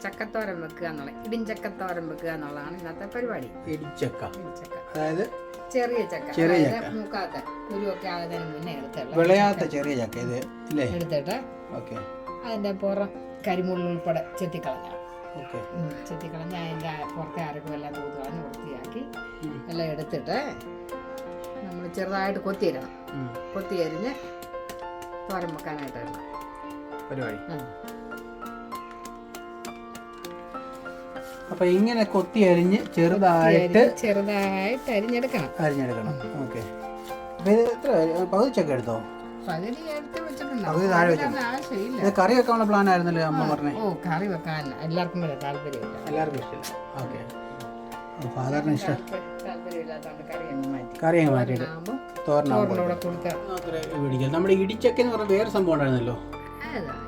ചക്കത്തോരൻ വെക്കുക എന്നുള്ള ഇടിഞ്ചക്കത്തോരൻ വെക്കുക എന്നുള്ളതാണ് ഇന്നത്തെ പരിപാടി. ഇടിച്ചക്ക, അതായത് ചെറിയ ചക്ക, മൂക്കാത്ത കുരുവൊക്കെ ആകുന്നതിന് മുന്നേ എടുത്തുള്ള വിളയാത്ത ചെറിയ ചക്ക ഇത് ഇല്ലേ? എടുത്തിട്ട് അതിന്റെ പുറം കരിമുള്ള ഉൾപ്പെടെ ചെത്തിക്കളഞ്ഞ അതിന്റെ പുറത്തെ അരക്കും എല്ലാം തൂത്ത് കളഞ്ഞ് വൃത്തിയാക്കി എല്ലാം എടുത്തിട്ട് നമ്മൾ ചെറുതായിട്ട് കൊത്തിയരണം. കൊത്തി അരിഞ്ഞ് തോരൻ വെക്കാനായിട്ട് പരിപാടി. അപ്പൊ ഇങ്ങനെ കൊത്തി അരിഞ്ഞ് ചെറുതായിട്ട് അരിഞ്ഞെടുക്കണം. ഓക്കെ. അപ്പൊ ഇത് എത്ര പകുതി ചക്ക എടുത്തോ? പകുതി താഴെ വെച്ചു. കറി വെക്കാനുള്ള പ്ലാൻ ആയിരുന്നല്ലോ അമ്മ പറഞ്ഞേ. ഓ, കറി വെക്കാൻ എല്ലാവർക്കും താല്പര്യമില്ല. എല്ലാവർക്കും ഇഷ്ടമില്ല. ഓക്കെ. ഫാദറിന് ഇഷ്ടം കറി അങ്ങ് മാറ്റിയിട്ട് തോരനോടെ പിടിക്കാം. നമ്മുടെ ഇടിച്ചക്ക എന്ന് പറഞ്ഞ വേറെ സംഭവം ഉണ്ടായിരുന്നല്ലോ.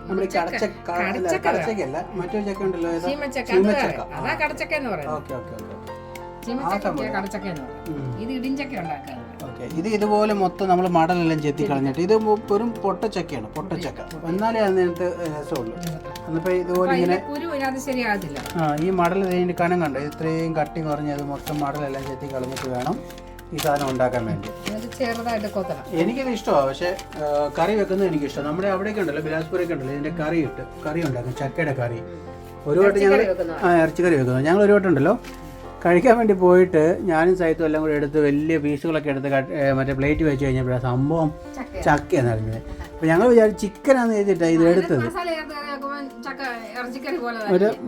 നമ്മുടെ കടച്ചക്കല്ല, മറ്റൊരു ചക്ക ഉണ്ടല്ലോ. ഇത് ഇതുപോലെ മൊത്തം നമ്മൾ മടലെല്ലാം ചെത്തി കളഞ്ഞിട്ട് ഇത് വെറും പൊട്ടച്ചക്കയാണ്. പൊട്ടച്ചക്ക എന്നാലേ അതിനകത്ത് രസമുള്ളൂ. എന്നിപ്പോ ഇതുപോലെ ഇങ്ങനെ ഈ മടൽ ഇതിന്റെ കനം കണ്ടോ, ഇത്രയും കട്ടി കുറഞ്ഞ് അത് മൊത്തം മടലെല്ലാം ചെത്തി കളഞ്ഞിട്ട് വേണം ഈ സാധനം ഉണ്ടാക്കാൻ വേണ്ടി. എനിക്കിത് ഇഷ്ടമാണ്, പക്ഷെ കറി വെക്കുന്നത് എനിക്കിഷ്ടം. നമ്മുടെ അവിടെയൊക്കെ ഉണ്ടല്ലോ, ബിലാസ്പൂരൊക്കെ ഉണ്ടല്ലോ, ഇതിന്റെ കറി ഉണ്ടാക്കും, ചക്കയുടെ കറി. ഒരു വട്ടം ഞങ്ങൾ ഇറച്ചിക്കറി വെക്കുന്നു. ഞങ്ങൾ ഒരു വട്ടം ഉണ്ടല്ലോ കഴിക്കാൻ വേണ്ടി പോയിട്ട് ഞാനും സൈത്തും എല്ലാം കൂടെ എടുത്ത് വലിയ പീസുകളൊക്കെ എടുത്ത് മറ്റേ പ്ലേറ്റ് വെച്ച് കഴിഞ്ഞപ്പോഴാണ് സംഭവം ചക്കയെന്ന് അറിഞ്ഞത്. അപ്പോൾ ഞങ്ങൾ വിചാരിച്ചു ചിക്കനാണെന്ന് എഴുതിയിട്ടാണ് ഇത് എടുത്തത്.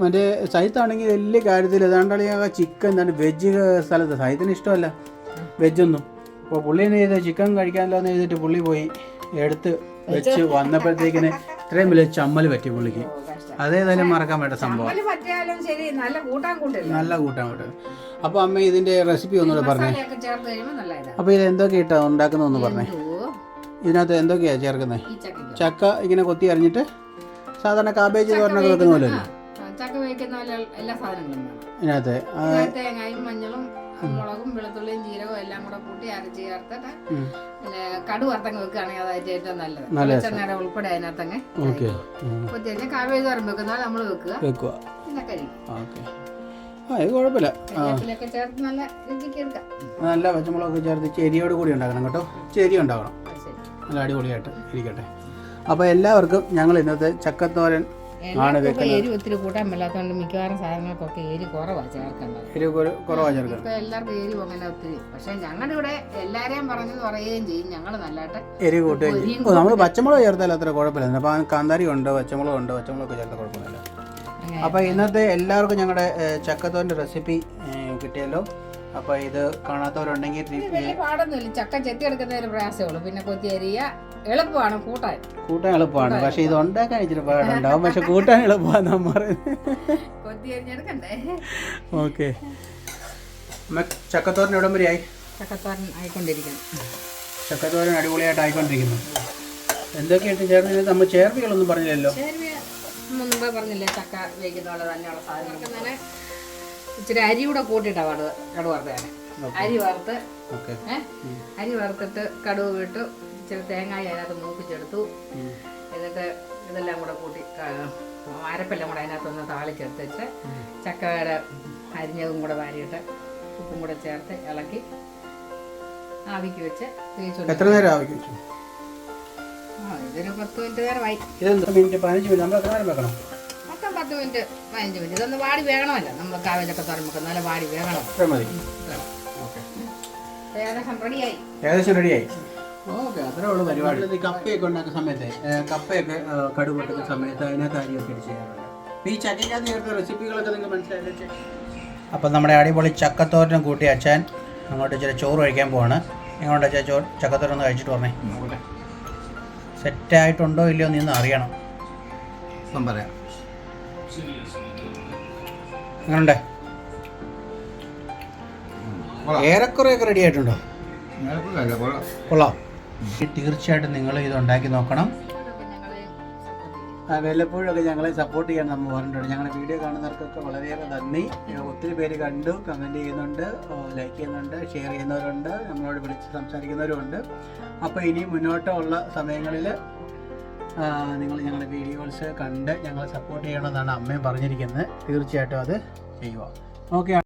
മറ്റേ സൈത്താണെങ്കിൽ വലിയ കാര്യത്തിൽ ഏതാണ്ടാണെങ്കിൽ ചിക്കൻ എന്താണ് വെജ് സ്ഥലത്ത് സൈത്തിന് ഇഷ്ടമല്ല വെജൊന്നും. അപ്പോൾ പുള്ളി എന്ന് ചെയ്താൽ ചിക്കൻ കഴിക്കാമല്ലോ എന്ന് എഴുതിയിട്ട് പുള്ളി പോയി എടുത്ത് വെച്ച് വന്നപ്പോഴത്തേക്കിന് ഇത്രയും വലിയ ചമ്മൽ പറ്റി പുള്ളിക്ക്. അതേതായാലും മറക്കാൻ വേണ്ട സംഭവം, നല്ല കൂട്ടാൻ കൂട്ടും. അപ്പോൾ അമ്മ ഇതിന്റെ റെസിപ്പി ഒന്നുകൂടെ പറഞ്ഞേ. അപ്പോൾ ഇത് എന്തൊക്കെ ഇട്ടാ ഉണ്ടാക്കുന്ന ഒന്ന് പറഞ്ഞേ. ഇതിനകത്ത് എന്തൊക്കെയാ ചേർക്കുന്നത്? ചക്ക ഇങ്ങനെ കൊത്തി അരിഞ്ഞിട്ട് സാധാരണ കാബേജ് തോരനൊക്കെ വെക്കുന്ന പോലെ ഇതിനകത്ത് തേങ്ങയും മഞ്ഞളും മുളകും വെളുത്തുള്ളിയും ജീരകവും എല്ലാം കൂടെ കൂട്ടി അരച്ച് ചേർത്തിട്ട് പിന്നെ കടു വറുത്തങ്ങ് വെക്കുകയാണെങ്കിൽ അതായിട്ട് ഏറ്റവും നല്ലത്. വെളിച്ചെണ്ണയുടെ ഉൾപ്പെടെ അതിനകത്തങ്ങ് കൊത്തി കഴിഞ്ഞാൽ കാവേജ് തോരൻ വെക്കുന്ന നമ്മൾ വെക്കുക പിന്നെ കഴിക്കും. കുഴപ്പമില്ല. ചേർത്ത് നല്ല രുചിക്ക് എടുക്കാം. നല്ല പച്ചമുളകൊക്കെ ചേർത്ത് ചെരിയോട് കൂടി ഉണ്ടാക്കണം കേട്ടോ. ചെരി ഉണ്ടാക്കണം, നല്ല അടിപൊളിയായിട്ട് ഇരിക്കട്ടെ. അപ്പോൾ എല്ലാവർക്കും ഞങ്ങൾ ഇന്നത്തെ ചക്കത്തോരൻ ആണ് വെക്കുന്നത്. എരി ഒത്തിരി കൂട്ടാൻ മേലാത്തതുകൊണ്ട് മിക്കവാറും സാധനങ്ങൾക്കൊക്കെ എരി കുറവാണ് ചേർക്കേണ്ടത്. എല്ലാവർക്കും എരി അങ്ങനെ ഒത്തിരി. പക്ഷെ ഞങ്ങളുടെ ഇവിടെ എല്ലാരെയും പറഞ്ഞെന്ന് പറയുകയും ചെയ്യും, ഞങ്ങൾ നല്ലതായിട്ട് എരി കൂട്ടുകയും ചെയ്യും. നമ്മൾ പച്ചമുളക് ചേർത്താൽ അത്ര കുഴപ്പമില്ല. അപ്പോൾ കാന്താരി ഉണ്ട്, പച്ചമുളകുണ്ട്, പച്ചമുളകൊക്കെ ചേർത്താൽ കുഴപ്പമില്ല. അപ്പോൾ ഇന്നത്തെ എല്ലാവർക്കും ഞങ്ങളുടെ ചക്കത്തോരൻ്റെ റെസിപ്പി കിട്ടിയല്ലോ. അപ്പോൾ ഇത് കാണാത്തവരുണ്ടെങ്കിൽ പാടൊന്നുമില്ല. ചക്ക ചെത്തി എടുക്കുന്ന ഒരു പ്രയാസമേ ഉള്ളൂ. പിന്നെ കൊത്തി അരിയ എളുപ്പമാണ്, കൂട്ടാൻ എളുപ്പമാണ്. പക്ഷെ ഇത് ഉണ്ടാക്കാൻ ഇച്ചിരി പാടുണ്ടാവും, പക്ഷെ കൂട്ടാൻ എളുപ്പമാണ് കൊത്തി അരിഞ്ഞെടുക്കണ്ടേ. ഓക്കെ. ചക്കത്തോരൻ എവിടം വരെയായി? ചക്കത്തോരൻ ആയിക്കൊണ്ടിരിക്കുന്നു. ചക്കത്തോരൻ അടിപൊളിയായിട്ട് ആയിക്കൊണ്ടിരിക്കുന്നു. എന്തൊക്കെയായിട്ട് ചേർന്ന് നമ്മൾ ചേർവികളൊന്നും പറഞ്ഞില്ലല്ലോ. മുമ്പേ പറഞ്ഞില്ലേ, ചക്ക വേവിക്കുന്ന പോലെ തന്നെയുള്ള സാധനങ്ങൾ ഇച്ചിരി അരി കൂടെ കൂട്ടിയിട്ടാണ് കടുവറുത്തതാണ്. അരി വറുത്തിട്ട് കടുവ് വിട്ടു, ഇച്ചിരി തേങ്ങായി അതിനകത്ത് മൂപ്പിച്ചെടുത്തു. എന്നിട്ട് ഇതെല്ലാം കൂടെ കൂട്ടി അരപ്പെല്ലാം കൂടെ അതിനകത്തൊന്ന് താളിച്ചെടുത്ത് വെച്ച് ചക്കയുടെ അരിഞ്ഞതും കൂടെ വാരിയിട്ട് ഉപ്പും കൂടെ ചേർത്ത് ഇളക്കി ആവിക്ക് വെച്ച് എത്ര നേരം ആവിക്ക് വെച്ചു? ഇതൊരു 10 മിനിറ്റ് നേരമായി. 15 മിനിറ്റ് നമ്മൾ എത്ര നേരം വെക്കണം? 10 മിനിറ്റ് 15 മിനിറ്റ്. ഇതൊന്ന് വാടി വേകണമല്ലോ. നമ്മൾ കാവേജൊക്കെ തുറമ്പൊക്കെ നല്ല വാടി വേകണം. ഏകദേശം റെഡിയായി. ഓക്കെ, അത്രേ ഉള്ളൂ പരിപാടി. കപ്പയൊക്കെ ഉണ്ടാക്കുന്ന സമയത്ത് കപ്പയൊക്കെ കടുക് പൊട്ടുന്ന സമയത്ത് അതിനകത്ത് അരിയൊക്കെ ഇട്ട് ചെയ്യാറുണ്ട്. ഈ ചക്കയ്ക്കകത്ത് ചേർത്ത റെസിപ്പികളൊക്കെ നിങ്ങൾക്ക് മനസ്സിലായില്ലേ? അപ്പം നമ്മുടെ അടിപൊളി ചക്കത്തോരനും കൂട്ടി അച്ഛൻ അങ്ങോട്ട് ഇച്ചിരി ചോറ് കഴിക്കാൻ പോവാണ്. എങ്ങോട്ട് അച്ഛാ ചക്കത്തോരൻ ഒന്ന് കഴിച്ചിട്ട് പറഞ്ഞേ. സെറ്റായിട്ടുണ്ടോ ഇല്ലയോ എന്ന് അറിയണം. പറയാം അങ്ങനുണ്ട്. ഏറെക്കുറെയൊക്കെ റെഡി ആയിട്ടുണ്ടോ? കൊള്ളാം. തീർച്ചയായിട്ടും നിങ്ങൾ ഇത് ഉണ്ടാക്കി നോക്കണം. വല്ലപ്പോഴൊക്കെ ഞങ്ങളെ സപ്പോർട്ട് ചെയ്യാൻ നമ്മൾ പറഞ്ഞിട്ടുണ്ട്. ഞങ്ങളുടെ വീഡിയോ കാണുന്നവർക്കൊക്കെ വളരെയേറെ നന്ദി. ഒത്തിരി പേര് കണ്ടു, കമൻറ്റ് ചെയ്യുന്നുണ്ട്, ലൈക്ക് ചെയ്യുന്നുണ്ട്, ഷെയർ ചെയ്യുന്നവരുണ്ട്, നമ്മളോട് വിളിച്ച് സംസാരിക്കുന്നവരുമുണ്ട്. അപ്പോൾ ഇനി മുന്നോട്ടുള്ള സമയങ്ങളിൽ നിങ്ങൾ ഞങ്ങളുടെ വീഡിയോസ് കണ്ട് ഞങ്ങളെ സപ്പോർട്ട് ചെയ്യണമെന്നാണ് അമ്മയും പറഞ്ഞിരിക്കുന്നത്. തീർച്ചയായിട്ടും അത് ചെയ്യുക. ഓക്കെ.